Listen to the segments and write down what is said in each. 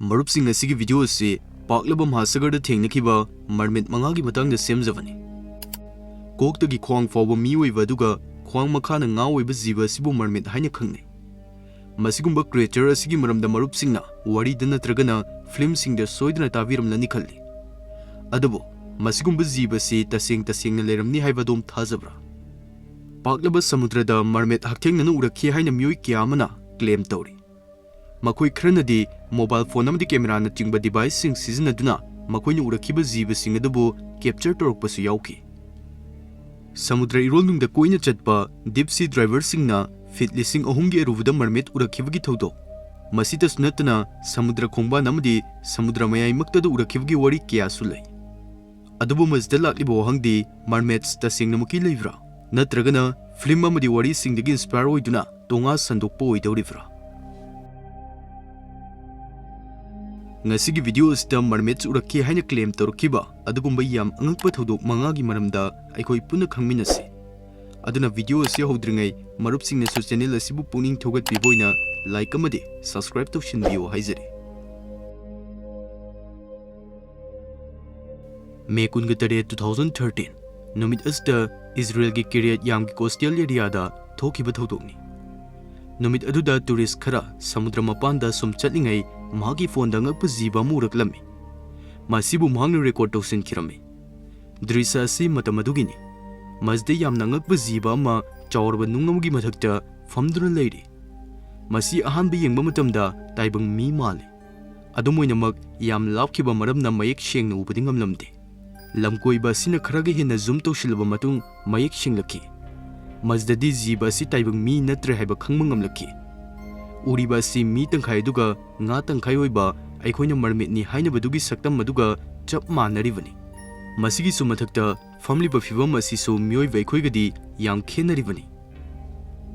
Marupsing asigi video si paklaba mahasagarda thengnakiba mermaid mangagi matangda semjabani. Koktagi khwang fawba miyoiba aduga khwang makhana ngaoiba jiba asibu mermaid haina khangnai. Masigumba creature asigi maramda marupsingna warida natragana filmsingda soidana tabiramlani khalli. Adabu masigumba jiba si tasengna leramni haibadom thajabra. Paklaba samudrada mermaid hakthengna urakhi haina miyoi kya amana claim tawri. Makoi khranadi mobile phone amadi camera na chingba device sing sizinaduna makoi ni urakhiba jiba sing adabu capture torokpasu yauki. Samudra irolnungda koina chatpa deep sea driver singna fit lising ahumgi aruvada mermaid urakhibagi Thoudok. Masita sunatana samudra khongba namadi samudra mayai maktada urakhibagi wari kya sulai. Adabu masda lakliba wahangdi mermaids tasengna muki leivra. Natragana film amadi wari singdagi inspire oiduna tonga sandokpa oidawrivra. Ngasigi video sida mermaids urakhi haina claim torkiba adugumba yam angakpa Thoudok mangagi maramda aikoi puna khangminasi. Aduna video asi hodringai marupsingna su channel asibu puning thogat biboina like amadi subscribe tawshinbiyo haizari. May 28, 2013 numit asda Israel gi Kiryat Yam gi coastal area da thokiba Thoudokni. Numit aduda tourist khara samudra mapanda sum chatlingai magi phone da ngakpa jiba muraklami. Masibu mahangna record tawsin khirami. Drisa asi matamadugini. Masde yamna ngakpa jiba ma chawrba nungamgi mathakta famduna leiri. Masi ahanba yengba matamda taibang mi mali. Adumoinamak yam lapkhiba maramna mayek shengna ubadi ngamlamde. Lamkoiba sina kharaga hena zoom tawsilaba matung mayek shinglaki. Masdadi jiba si taibang mi natre haiba khangma ngamlaki. Uriba si mi tangkhai duga nga tangkhai oiba aikhoina mermaid ni hainabadugi saktam maduga chap manaribani. Masigi su mathakta famliba phibam asi so miyoi vaikhoigadi yam khenaribani.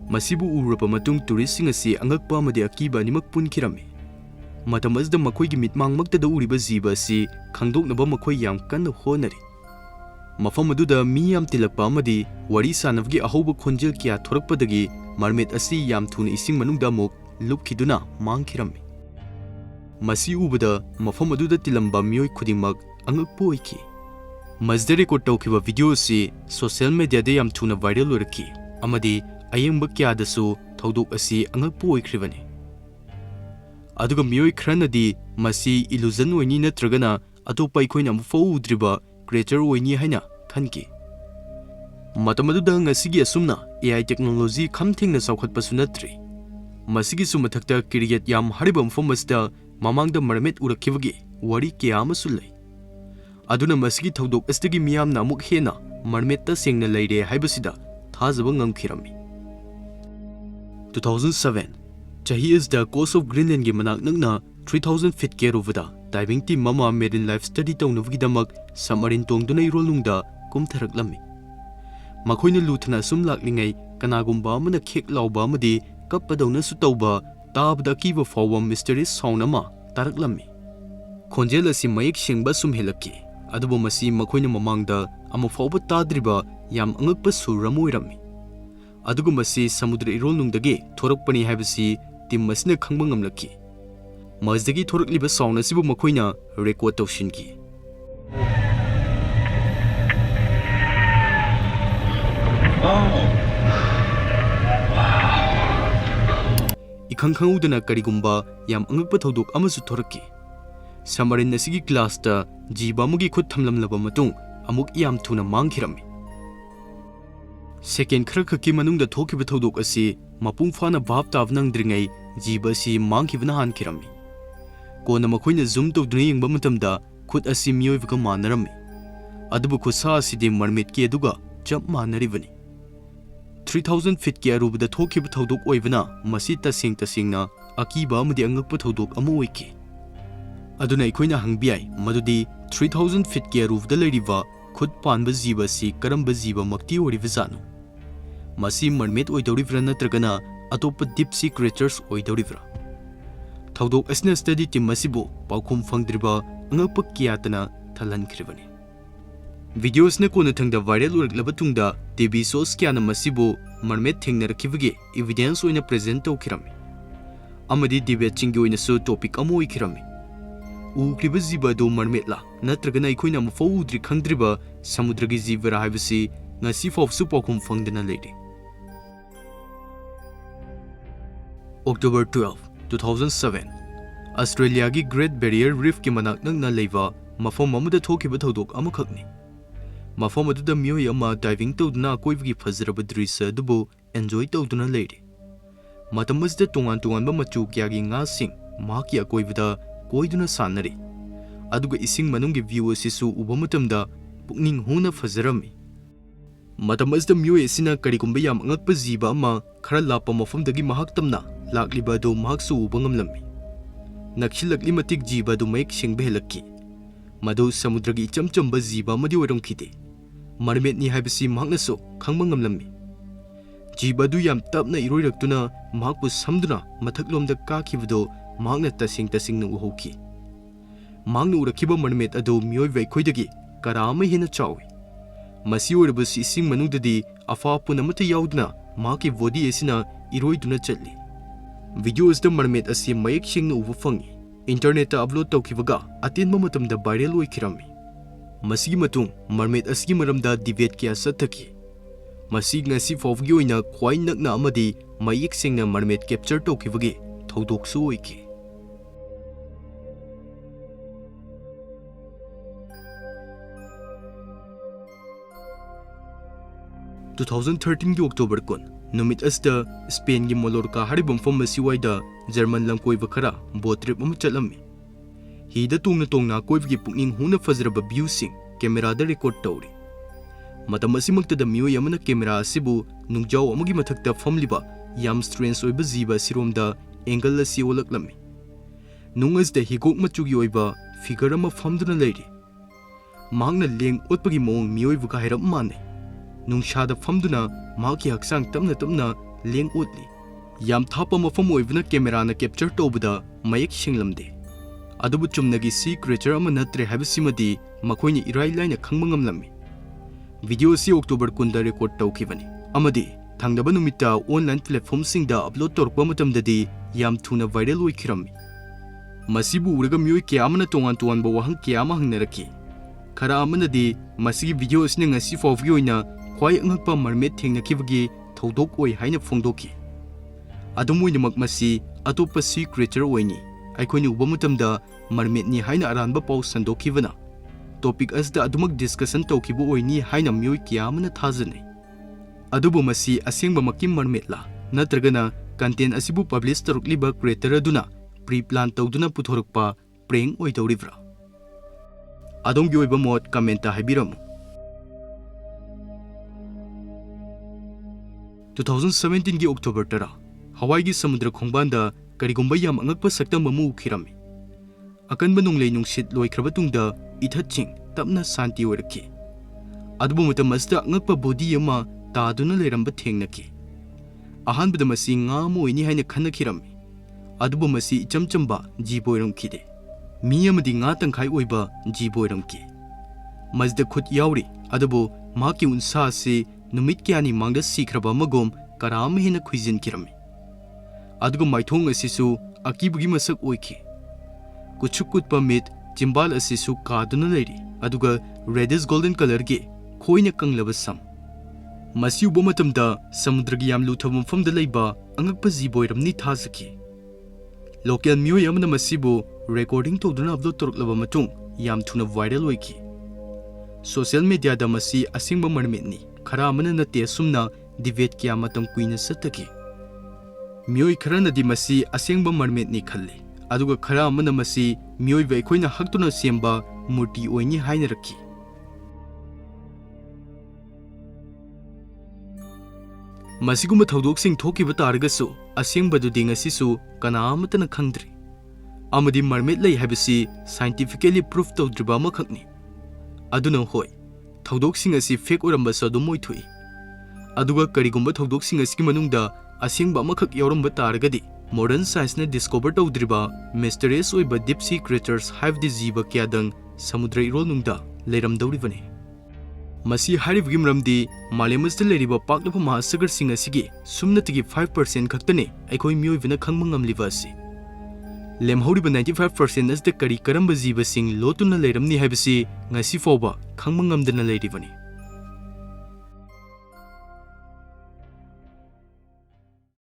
Masibu urapa matung touristing asi angakpa amadi akiba nimak punkirami. Matam asda makhoigi mitmang maktada uriba jiba si khangdoknaba makhoi yam kanna honari. Mafam aduda mi yam tilakpa amadi wari sanavgi ahoba khonjel kya thorakpadagi mermaid asi yam thuna ising manungda muk lupkhiduna mangkhirami. Masi ubada mafam aduda tilamba miyoi khudingmak angakpa oiki. Masda record tawkhiba video si social media da yam thuna viral oiraki amadi ayengba kyadasu Thoudok asi angakpa oikribani. Aduga miyoi khranadi masi illusion oini natragana atopa ikhoina amfau udriba creature oini haina khanki. Matamaduda ngasigi asumna AI technology khamthengna saukhatpasu natri. Masigi sumathakta Kiryat Yam hariba mfam asda mamangda mermaid urakhibagi wari kya amasu lei. Aduna masigi Thoudok astagi miyamna amuk hena mermaid ta sengna leire haibasida thajaba ngamkhirami. 2007 chahi is the coast of Greenland gi manak nangna 3000 feet ke rovada diving team mama marine life study tawnavgi damak submarine tongduna irolnungda kumtharaklami. Makhoina luthna sum laklingai kanagumba amana khek lauba amadi kappadawna su tawba tabda kiba fawam mysterious sound ama taraklami. Khonjel asi mayek shengba sum helaki. Adubo masi makhoina mamangda ama fawba tadriba yam angakpa suramoirami. Adugo masi samudra irolnungdagi thorakpani haibasi tim masina khangba ngamlaki. Masdagi thorakliba sound asibu makhoina record tawshinki. Ikhangkhangudana karigumba yam angakpa Thoudok amasu thoraki. Submarine asigi glass ta jiba amugi khut thamlamlaba matung amuk yam thuna mangkhirami. Second kharakhaki manungda thokiba Thoudok asi mapung fana bhab tav nangdringai jiba si mangkhibna hankhirami. Kona makhoina zoom tawduna yengba matamda khut asi miyoivaga manarami. Adubu khusa asidi mermaid ki aduga chap manaribani. 3000 feet ki arubada thokiba Thoudok oibana masi tasengna akiba amadi angakpa Thoudok ama oiki. Aduna ikhoina hangbiai madudi 3000 feet ki arubada leiriba khut panba jiba si karamba jiba makti oriva janu. Masi mermaid oidawrivra natragana atopa deep sea creatures oidawrivra. Thoudok asna study team masibu paukhum fangdriba angakpa kiyatana thalankhiribani. Videos na kona thangda viral uraklaba tungda TV shows kyana masibu Mermaid Thengnakhibagi evidence oina present tawkhirami. Amadi debate chingi oina su topic amo oikhirami. उख्रिबा जीव अदु mermaid La नत्रगना अखोइना मफौ उद्रि खंद्रिबा समुद्रगी जीवरा हाइबसी ngasi fawsu pokum fangdana leidi. October 12, 2007, Australia gi Great Barrier Reef ki manak nangna leiba mafam amuda thokiba Thoudok amakhakni. Mafam aduda miyoi ama diving tawduna akoibagi fazraba drisa adubu enjoy tawduna leidi. Matam asida tongan-tonganba machu kyagi nga sing mahaki akoibada koiduna sanari. Aduga ising manunggi view asisu uba matamda pukning huna fazrami. Matam asida miyoi asina karigumba yam angakpa jiba ama khara lapa mafamdagi mahak tamna lakliba adu mahaksu uba ngamlami. Nakshilakli matik jiba adu mayik singba helakki. Madu samudragi ichamchamba jiba amadi oiramkhide. Mermaid ni haibasi mahaknasu khangba ngamlami. Jiba adu yam tapna iroiraktuna mahakpu samduna mathaklomda kakhibado mahakna tasing-tasingna uhauki. Mahakna urakhiba mermaid adu miyoi vaikhoidagi karama hena chawi. Masi oirabasi ising manungdadi afa punamata yaudna mahaki body asina iroiduna chatli. Video asda mermaid asi mayek singna uba fangi. Internet ta upload tawkhibaga atenba matamda viral oikhirami. Masigi matung mermaid asigi maramda debate kya sathaki. Masi ngasi fawgi oina khwai nakna amadi mayek singna mermaid capture tawkhibagi Thoudok su oiki. In 2013 ki October kon numit asda Spain gi Mallorca haribam fam masiwaida German langkoiba khara boat trip am chalami. Hida tongna koibgi pukning huna fazraba view sing camera da record tawri. Matam asimakta da miyoi amana camera asibu nungjaw amagi mathakta famliba yam strange oiba jiba siromda angle asi olaklami. Nungas da higok machugi oiba figure ama famduna leiri. Mahakna leng otpagi mong miyoi buka hairam mane. Nungshada famduna mahaki haksang tamna leng otli. Yam thapa mafam oibna camera na capture tawbada mayek singlamde. Adubu chumnagi sea creature ama natre habisimadi makoini irai laina khangba ngamlami. Video si October kunda record tawkhibani. Amadi thangdaba numita online platform singda upload torkpa matamdadi yam thuna viral oikhirami. Masibu uraga miyoi kya amana tongan-tonganba wahang kya ama hangnaraki. Khara amanadi masigi video asina ngasi fawgi oina khwai angakpa Mermaid Thengnakhibagi Thoudok oi haina phongdoki. Adumoinamak masi atopa sea creature oini. Aikoini uba matamda mermaid ni haina aranba paw sandokhibana. Topic asda adumak discussion tawkhibu oini haina miyoi kya amana thajani. Adubu masi asengba makki mermaid la natragana content asibu publish tarukliba creator aduna pre-plan tawduna puthorakpa prank oi tawribra. Adonggi oiba mod comment ta haibiramu. 2017 ki October 10 Hawaii gi samudra khongbanda karigumba yam angakpa saktam mamu ukhirami. Akanba nunglei nungsit loikraba tungda ithaching tapna santi oirakhi. Adubu matam asda angakpa body ama taduna leiramba thengnaki. Ahanbada masi nga mo ini haina khanakhirami. Adubu masi ichamchamba jiboiramkhide. Mi amadi nga tangkhai oiba jiboiramki. Masda khut yauri adubu maki unsa se numit kyani mangda sikraba magom karam hena khuijin kirami. Aduga maithong asisu akibugi masak oiki. Kuchukutpa mit jimbal asisu kaduna leiri. Aduga reddish golden color ge khoina kanglaba sam. Masi uba matamda samudragi yam luthabam famda leiba angakpa jiboiramni thazaki. Local miyoi amana masibu recording tawduna upload toruklaba matung yam thuna viral oiki. Social media da masi asingba mermaid ni khara amana nate sumna debate kya matam kuina sataki. Miyoi khara na di masi asingba mermaid ni khalli. Aduga khara amana masi miyoi vai khoina haktuna semba murti oini haina rakhi. Masiguma Thoudok sing thokiba taragasu asingba du dingasisu kana amatana khangdri. Amadi mermaid lei habisi scientifically proof tawdriba amakhakni. Aduna hoi Thoudok sing asi fake oramba sadu moithui. Aduga karigumba Thoudok sing asigi manungda asingba amakhak yauramba taragadi modern science na discover tawdriba mysterious oiba deep sea creatures have the jiba kyadang samudra irol nungda leiramdawribani. Masi haribgi mramdi malemasda leiriba paklapa mahasagar sing asigi sumnatigi 5% khaktane aikoi miyoi vina khangma ngamliba asi. ꯂꯦꯝꯍꯧꯔꯤꯕ 95% ꯑꯁꯤꯗ ꯀꯔꯤ ꯀꯔꯝꯕ ꯖꯤꯕꯁꯤꯡ ꯂꯣꯠꯇꯨꯅ ꯂꯩꯔꯝꯅꯤ ꯍꯥꯏꯕꯁꯤ ꯉꯁꯤ ꯐꯥꯎꯕ ꯈꯪꯕ ꯉꯝꯗꯅ ꯂꯩꯔꯤꯕꯅꯤ꯫